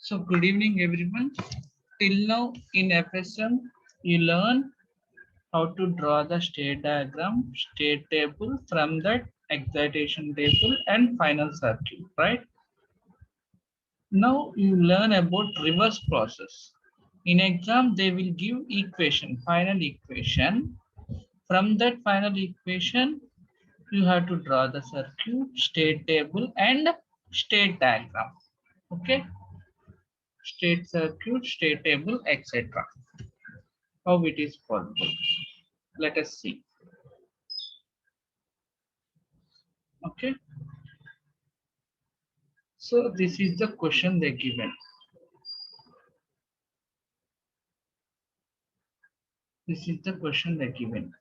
So good evening everyone. Till now in FSM you learn how to draw the state diagram, state table, from that excitation table and final circuit, right? Now you learn about reverse process. In exam they will give equation, final equation. From that final equation you have to draw the circuit, state table and state diagram. Okay? State circuit, state table, etc. How it is possible? Let us see. Okay, so this is the question they given. This is the question they given.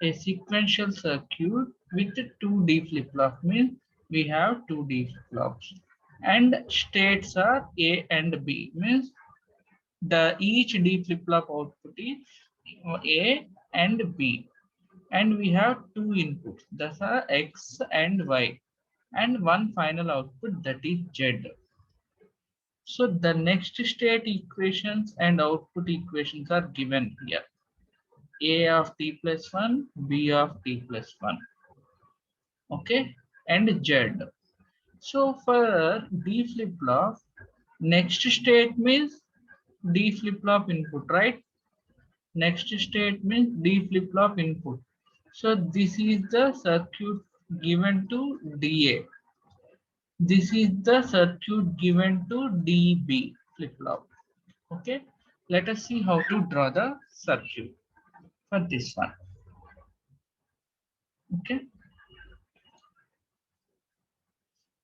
A sequential circuit with two D flip-flop means we have two D flip-flops and states are A and B means the each D flip-flop output is A and B, and we have two inputs, those are X and Y, and one final output that is Z. So the next state equations and output equations are given here. A of t plus 1, B of t plus 1. Okay, and Z. So for D flip-flop, next state means D flip-flop input, right? Next state means D flip-flop input. So this is the circuit given to DA. This is the circuit given to DB flip-flop. Okay, let us see how to draw the circuit for this one. Okay,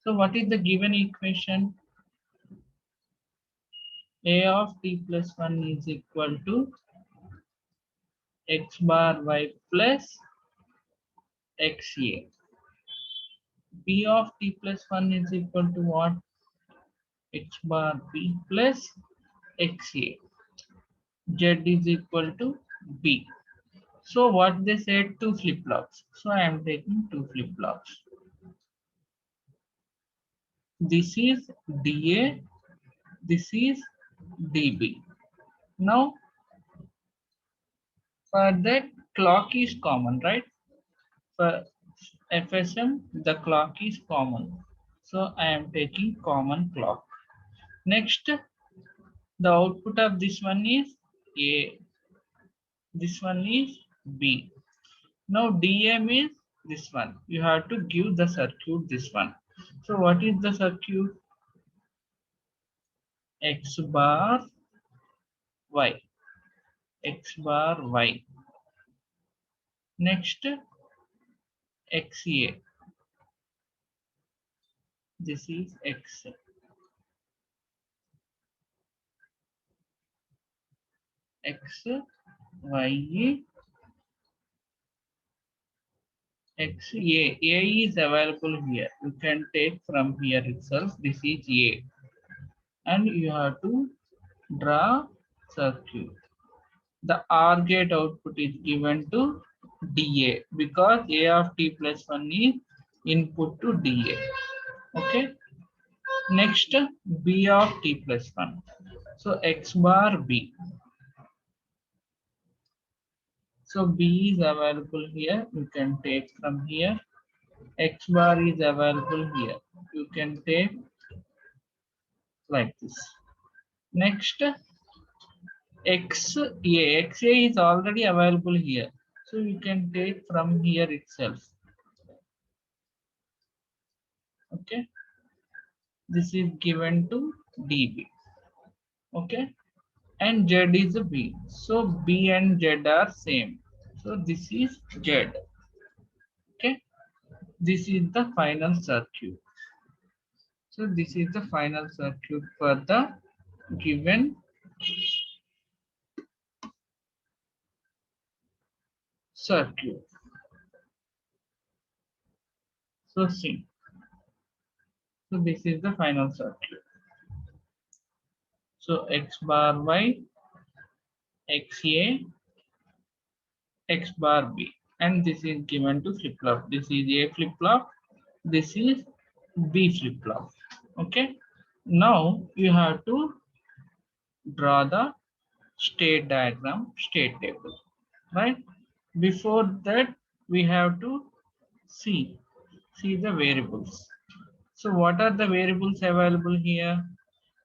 so what is the given equation? A of t plus 1 is equal to x bar y plus xa. B of t plus 1 is equal to what? X bar b plus xa. Z is equal to b. So what they said, two flip-flops. So I am taking two flip-flops. This is DA, this is DB. Now for that clock is common, right? For FSM the clock is common. So I am taking common clock. Next the output of this one is A. This one is B. Now DA means this one. You have to give the circuit this one. So what is the circuit? X bar Y. X bar Y. Next XA. This is X. X, Y, X, A. A is available here. You can take from here itself. This is A. And you have to draw circuit. The OR gate output is given to DA because A of t plus 1 is input to DA. Okay. Next B of t plus 1. So X bar B. So B is available here. You can take from here. X bar is available here. You can take like this. Next XA. XA is already available here. So you can take from here itself. Okay. This is given to DB. Okay. And Z is a B. So B and Z are same. So this is Z. Okay. This is the final circuit. So this is the final circuit for the given circuit. So see. So this is the final circuit. So X bar Y, XA, X bar B. And this is given to flip-flop. This is A flip-flop. This is B flip-flop. Okay. Now you have to draw the state diagram, state table, right? Before that, we have to see the variables. So what are the variables available here?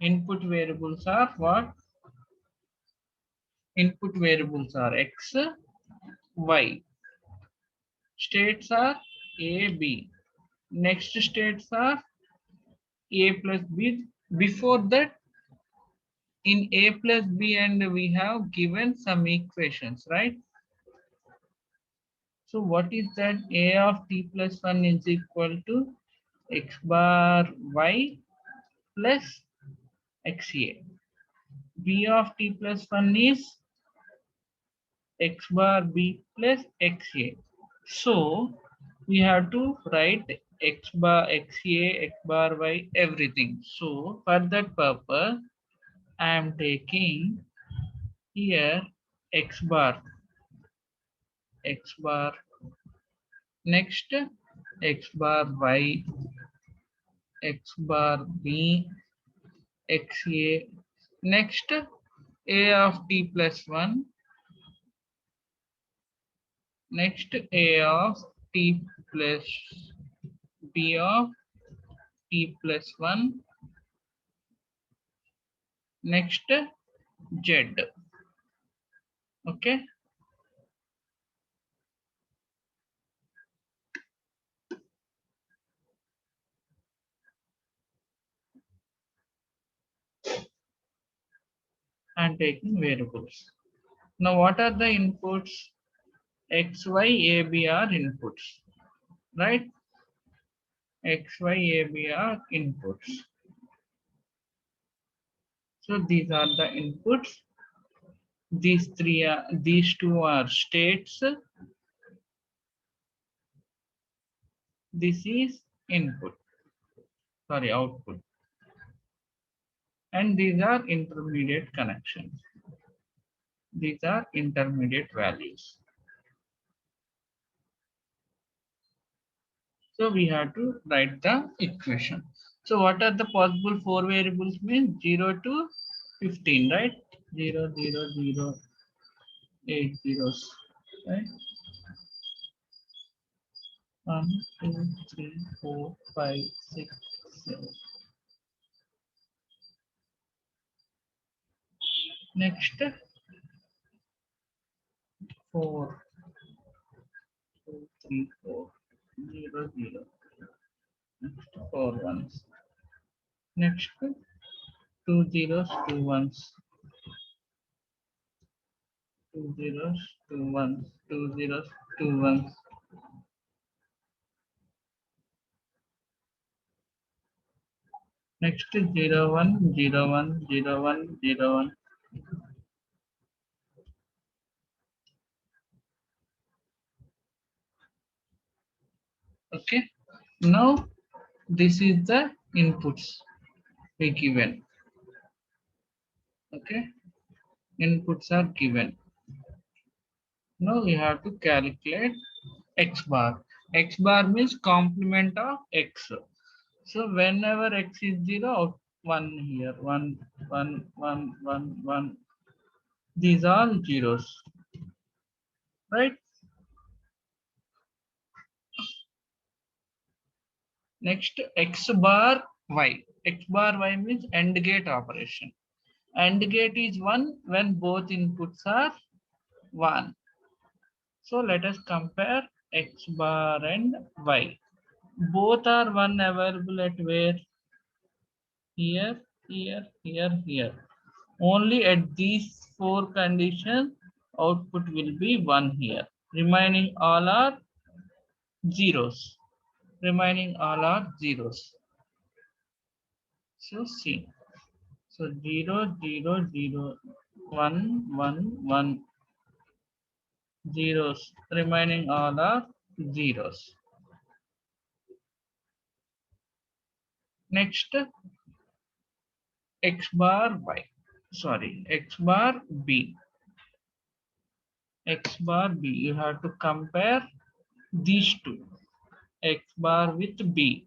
Input variables are what? Input variables are X, Y. States are A, B. Next states are A plus B. Before that, in A plus B and we have given some equations, right? So what is that? A of t plus 1 is equal to x bar y plus xa. B of t plus 1 is x bar b plus xa. So we have to write x bar xa, x bar y, everything. So for that purpose, I am taking here x bar, next x bar y, x bar b, xa, next a of t plus 1, next a of t plus b of t plus 1, next z. Okay. I'm taking variables. Now what are the inputs? X, Y, A, B are inputs, right? X, Y, A, B are inputs. So these are the inputs. These two are states. This is input, sorry, output. And these are intermediate connections. These are intermediate values. So we have to write the equation. So what are the possible four variables? Means 0 to 15, right? 0, 0, 0, 8 zeros, right? 1, 2, 3, 4, 5, 6, 7. Next, 4, 2, 3, 4, 0, 0. Next, 4 ones. Next, 2 zeros, 2 ones. 2 zeros, 2 ones. 2 zeros, 2 ones. Next, 0, 1, 0, 1, 0, 1, 0, 1. Okay. Now, this is the inputs we given. Okay. Inputs are given. Now we have to calculate x bar. X bar means complement of x. So whenever x is 0, 1 here, 1, 1, 1, 1, 1. These are zeros, right? Next, x bar y. X bar y means AND gate operation. AND gate is 1 when both inputs are 1. So let us compare x bar and y. Both are 1 available at where? Here, here, here, here. Only at these four conditions, output will be 1 here. Remaining all are zeros. Remaining all are zeros. So see. So 0, 0, 0, 1, 1, 1. Zeros. Remaining all are zeros. Next, x bar y. Sorry, x bar b. X bar b. You have to compare these two. X bar with b.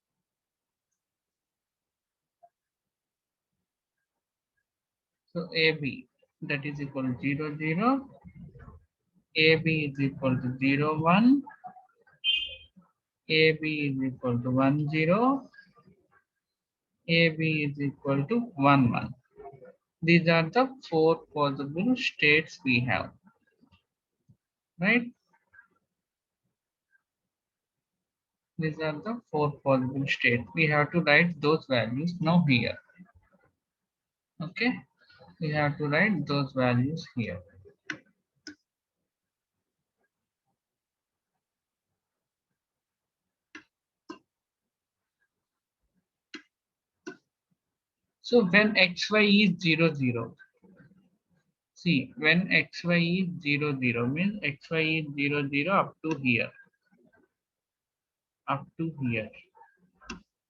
So AB that is equal to 0, 0. AB is equal to 0, 1. AB is equal to 1, 0. AB is equal to 1, 1. These are the four possible states we have, right? These are the four possible states. We have to write those values now here. Okay, we have to write those values here. So when xy is 0, 0, see when xy is 0, 0 means xy is 0, 0 up to here, up to here.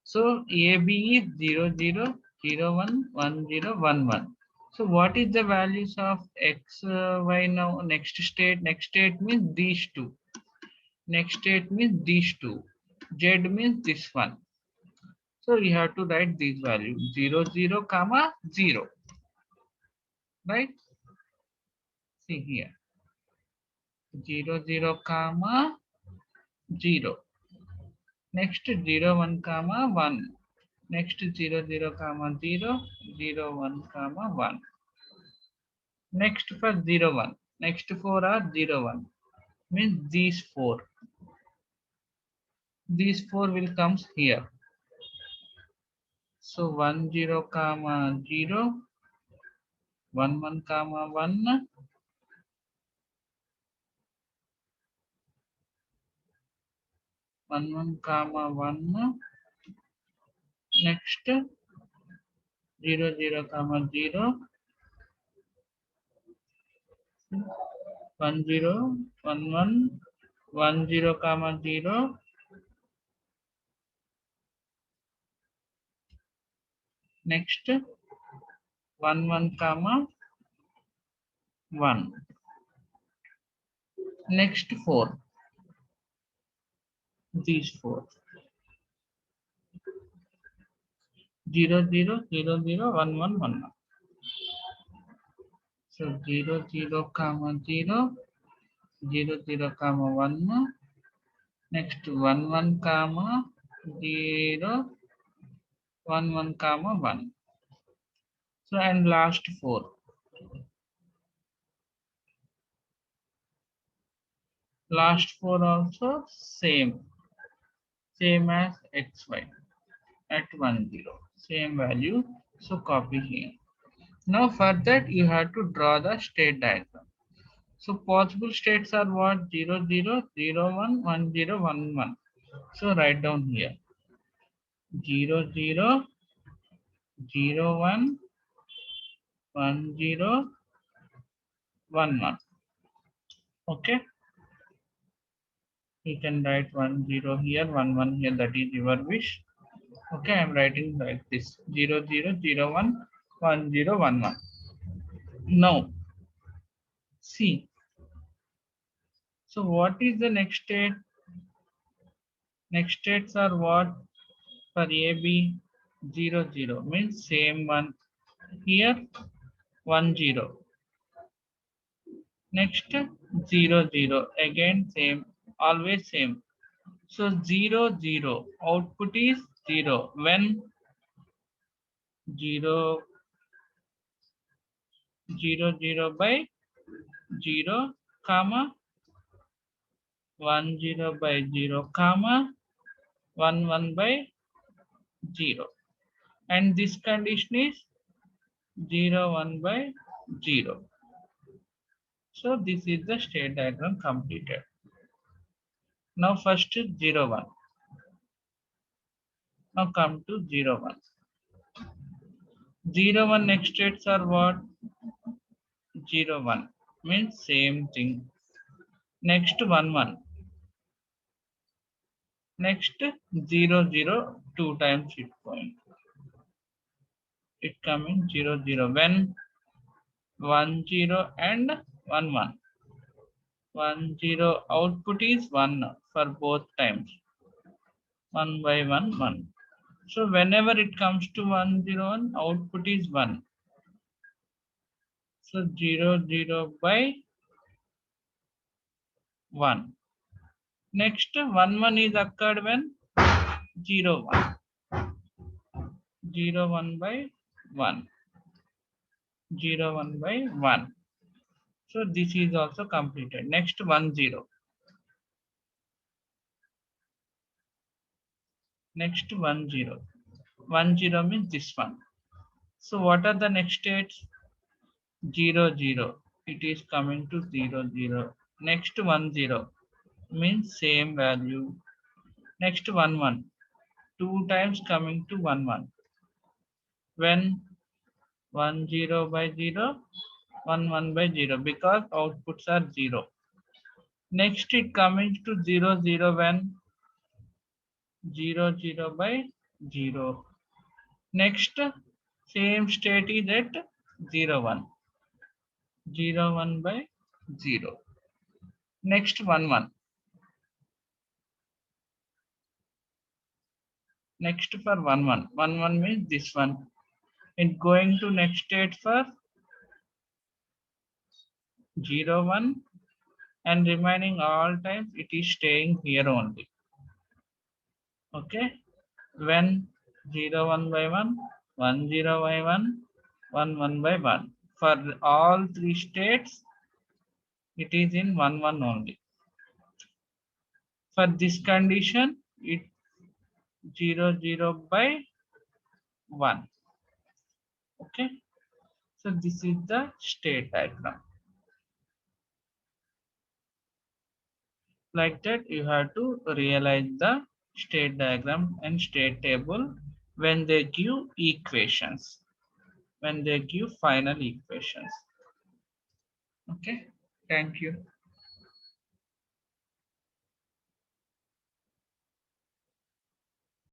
So AB is 0, 0, 0, 1, 1, 0, 1, 1. So what is the values of x, y now? Next state means these two. Next state means these two. Z means this one. So we have to write these values 0, 0, comma 0. Right? See here 0, 0, comma 0. Next 0, 1, comma 1. Next 0, 0, comma 0, 0, 1, comma 1. Next for 0, 1. Next 4 are 0, 1. Means these 4. These 4 will comes here. So 1, 0, comma 0. 1, 1, comma 1. 1, 1, comma 1. Next 0, 0, comma 0. 1, 0, 1, 1. 1, 0, comma 0. Next 1, 1, comma 1. Next 4. These 4. 0, 0, 0, 0, 1, 1, 1. So 0, 0, comma 0. 0, 0, comma 1. Next 1, 1, comma 0. 1, 1, comma 1. So and last 4. Last 4 also same as xy at 1, 0. Same value. So copy here. Now for that you have to draw the state diagram. So possible states are what? 0, 0, 0, 1, 1, 0, 1, 1. So write down here 0, 0, 0, 1, 1, 0, 1, 1. Okay. You can write 1, 0 here, 1, 1 here. That is your wish. Okay, I'm writing like this 0, 0, 0, 1, 1, 0, 1, 1. Now, see. So what is the next state? Next states are what? For AB 0, 0 means same one. Here 1, 0. Next 0, 0. Again same. Always same. So 0, 0. Output is 0. When 0, 0, 0 by 0, comma 1, 0 by 0, comma 1, 1 by 0. And this condition is 0, 1 by 0. So this is the state diagram completed. Now first 0, 1. Now come to 0, 1. 0, 1 next states are what? 0, 1 means same thing. Next 1, 1. Next 0, 0 2 times it point. It coming 0, 0 when 1, 0 and 1, 1. 1, 0 output is 1 for both times. 1 by 1, 1. So whenever it comes to 1, 0, 1, output is 1. So 0, 0 by 1. Next 1, 1 is occurred when 0, 1. 0, 1 by 1. 0, 1 by 1. So this is also completed. Next 1, 0. Next 1, 0. 1, 0 means this one. So what are the next states? 0, 0. It is coming to 0, 0. Next 1, 0 means same value. Next 1, 1. 2 times coming to 1, 1. When 1, 0 by 0, 1, 1 by 0 because outputs are 0. Next it coming to 0, 0 when 0, 0 by 0. Next same state is at 0, 1. 0, 1 by 0. Next 1, 1. Next for 1, 1. 1, 1 means this one. It going to next state for 0, 1 and remaining all times it is staying here only. Okay. When 0, 1 by 1, 1, 0 by 1, 1, 1 by 1. For all three states, it is in 1, 1 only. For this condition, it 0, 0 by 1. Okay. So this is the state diagram. Like that, you have to realize the state diagram and state table when they give equations, when they give final equations. Okay. Thank you.